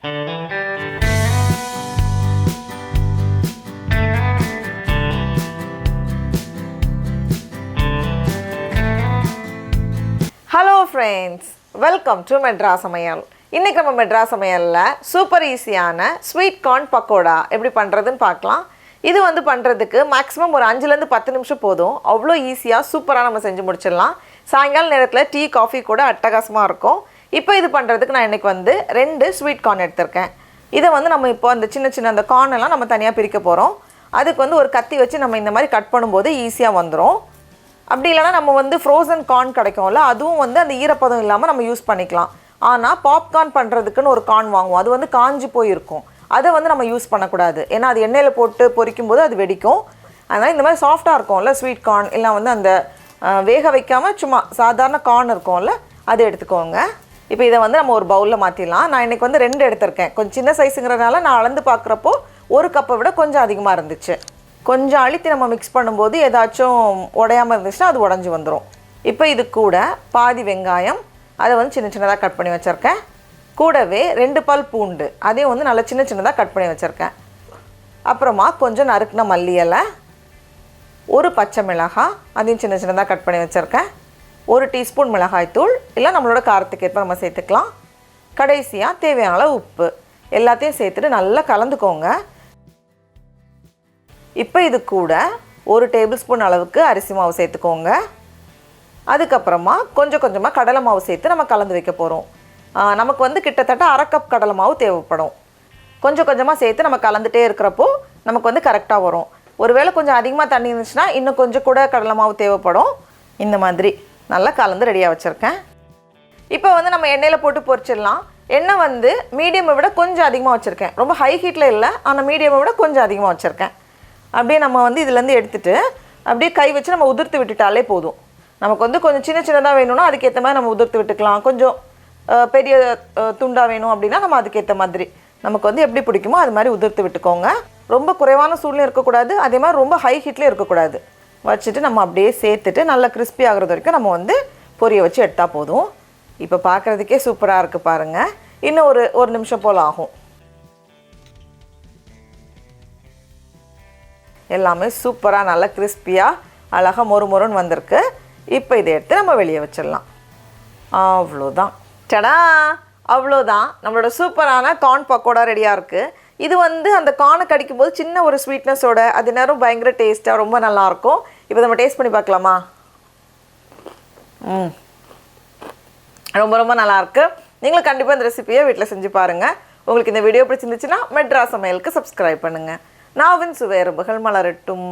Hello friends, welcome to Madras Samayal. இன்னைக்கு நம்ம மெட்ராஸ் சமையல்ல சூப்பர் ஈஸியான ஸ்வீட் கார்ன் பக்கோடா எப்படி பண்றதுன்னு பார்க்கலாம். இது வந்து பண்றதுக்கு மேக்ஸिमम ஒரு 5 ல இருந்து 10 நிமிஷம் போதும். அவ்ளோ ஈஸியா சூப்பரா நம்ம செஞ்சு முடிச்சிடலாம். சாயங்கால நேரத்துல டீ காபி கூட அட்டகாசமா இருக்கும். இப்போ இது பண்றதுக்கு நான் இன்னைக்கு வந்து 2 ஸ்வீட் கார்ன் எடுத்துர்க்கேன். இத வந்து நம்ம இப்போ அந்த சின்ன அந்த கார்ன் எல்லாம் நம்ம தனியா பிரிக்க போறோம். அதுக்கு வந்து ஒரு கத்தி வச்சு நம்ம இந்த மாதிரி கட் பண்ணும்போது ஈஸியா வந்துரும். அப்படி இல்லனா நம்ம வந்து frozen corn கிடைக்கும்ல அதுவும் வந்து அந்த ஈரப்பதம் இல்லாம நம்ம யூஸ் பண்ணிக்கலாம். ஆனா பாப்கார்ன் பண்றதுக்குன்னு ஒரு கார்ன் வாங்குவோம். அது வந்து காஞ்சி போய் இருக்கும். அத வந்து நம்ம யூஸ் பண்ண கூடாது. ஏனா அது எண்ணெயில போட்டு பொரிக்கும்போது அது வெடிக்கும். அதனால இந்த மாதிரி சாஃப்ட்டா இருக்கும்ல ஸ்வீட் கார்ன் இல்ல வந்து அந்த வேக வைக்காம சும்மா சாதாரண கார்ன் இருக்கும்ல அது எடுத்துக்கோங்க. இப்போ இத வந்து நம்ம ஒரு பவுல்ல மாத்திடலாம். நான் இன்னைக்கு வந்து 2 எடுத்துர்க்கேன். கொஞ்சம் சின்ன சைஸ்ங்கறனால நான் அளந்து பார்க்கறப்போ 1 கப்பை விட கொஞ்சம் அதிகமா இருந்துச்சு. கொஞ்சம் அழுத்தி நம்ம mix பண்ணும்போது ஏதாச்சும் உடையாம இருந்துச்சுனா அது உடைஞ்சு வந்துரும். இப்போ இது கூட பாதி வெங்காயம் அதை வந்து சின்னதா கட் பண்ணி வச்சிருக்கேன். கூடவே 2 பல் பூண்டு அதையும் வந்து நல்ல சின்னதா கட் பண்ணி வச்சிருக்கேன். அப்புறமா கொஞ்சம் நறுக்குன மல்லி இலை, ஒரு பச்சை மிளகாய் அதையும் சின்னதா கட் பண்ணி வச்சிருக்கேன். 1 டீஸ்பூன் மிளகாய் தூள் இல்ல நம்மளோட காரத்துக்கு ஏற்ப நம்ம சேர்த்துக்கலாம். கடைசியா தேவையான அளவு உப்பு எல்லாத்தையும் சேர்த்துட்டு நல்லா கலந்துக்கோங்க. இப்போ இது கூட 1 டேபிள்ஸ்பூன் அளவுக்கு அரிசி மாவு சேர்த்துக்கோங்க. அதுக்கு அப்புறமா கொஞ்சமா கடலை மாவு சேர்த்து நம்ம கலந்து வைக்க போறோம். நமக்கு வந்து கிட்டத்தட்ட 1/2 கப் கடலை மாவு தேவைப்படும். கொஞ்சமா சேர்த்து நம்ம கலந்துட்டே இருக்கறப்போ நமக்கு வந்து கரெக்ட்டா வரும். ஒருவேளை கொஞ்சம் அதிகமா தண்ணி இருந்துச்சுனா இன்னும் கொஞ்சம் கூட கடலை மாவு தேவைப்படும். இந்த மாதிரி நல்லா கலந்து ரெடியா வச்சிருக்கேன். இப்போ வந்து நம்ம எண்ணெயில போட்டு பொரிச்சிடலாம். எண்ணெய் வந்து மீடியமை விட கொஞ்சம் அதிகமா வச்சிருக்கேன். ரொம்ப ஹை ஹீட்ல இல்ல, ஆனா மீடியமை விட கொஞ்சம் அதிகமா வச்சிருக்கேன். அப்படியே நம்ம வந்து இதில இருந்து எடுத்துட்டு அப்படியே கை வச்சு நம்ம உதிர்த்து விட்டுட்டாலே போதும். நமக்கு வந்து கொஞ்சம் சின்னதா வேணும்னா அதுக்கு ஏத்த மாதிரி நம்ம உதிர்த்து விட்டுக்கலாம். கொஞ்சம் பெரிய துண்டா வேணும் அப்படினா நம்ம அதுக்கு ஏத்த மாதிரி நமக்கு வந்து எப்படி பிடிக்குமோ அது மாதிரி உதிர்த்து விட்டுக்கோங்க. ரொம்ப குறைவான சூடுல இருக்க கூடாது. அதே மாதிரி ரொம்ப ஹை ஹீட்ல இருக்க கூடாது. வச்சிட்டு நம்ம அப்படியே சேர்த்துட்டு நல்ல கிறிஸ்பி ஆகுற வரைக்கும் நம்ம வந்து பொரிய வச்சு எடுத்தா போதும். இப்போ பார்க்கிறதுக்கே சூப்பரா இருக்கு பாருங்க. இன்னும் ஒரு நிமிஷம் போல ஆகும். எல்லாமே சூப்பரா நல்ல கிறிஸ்பியா அழகா மொறுமொறுன்னு வந்திருக்கு. இப்போ இதை எடுத்து நம்ம வெளிய வச்சிடலாம். அவ்வளவுதான். டடா! அவ்வளவுதான். நம்மளோட சூப்பரான கார்ன் பக்கோடா ரெடியா இருக்கு. இது வந்து அந்த கார்னை கடிக்கும்போது சின்ன ஒரு ஸ்வீட்னஸோட அது நேரம் பயங்கர டேஸ்டா ரொம்ப நல்லா இருக்கும். இப்போ நம்ம டேஸ்ட் பண்ணி பார்க்கலாமா? ரொம்ப நல்லா இருக்கு. நீங்களும் கண்டிப்பா இந்த ரெசிபியை வீட்ல செஞ்சு பாருங்க. உங்களுக்கு இந்த வீடியோ பிடிச்சிருந்துச்சுனா மெட்ராஸ் சமையலுக்கு Subscribe பண்ணுங்க. நாவின் சுவையரும்புகள் மலரட்டும்.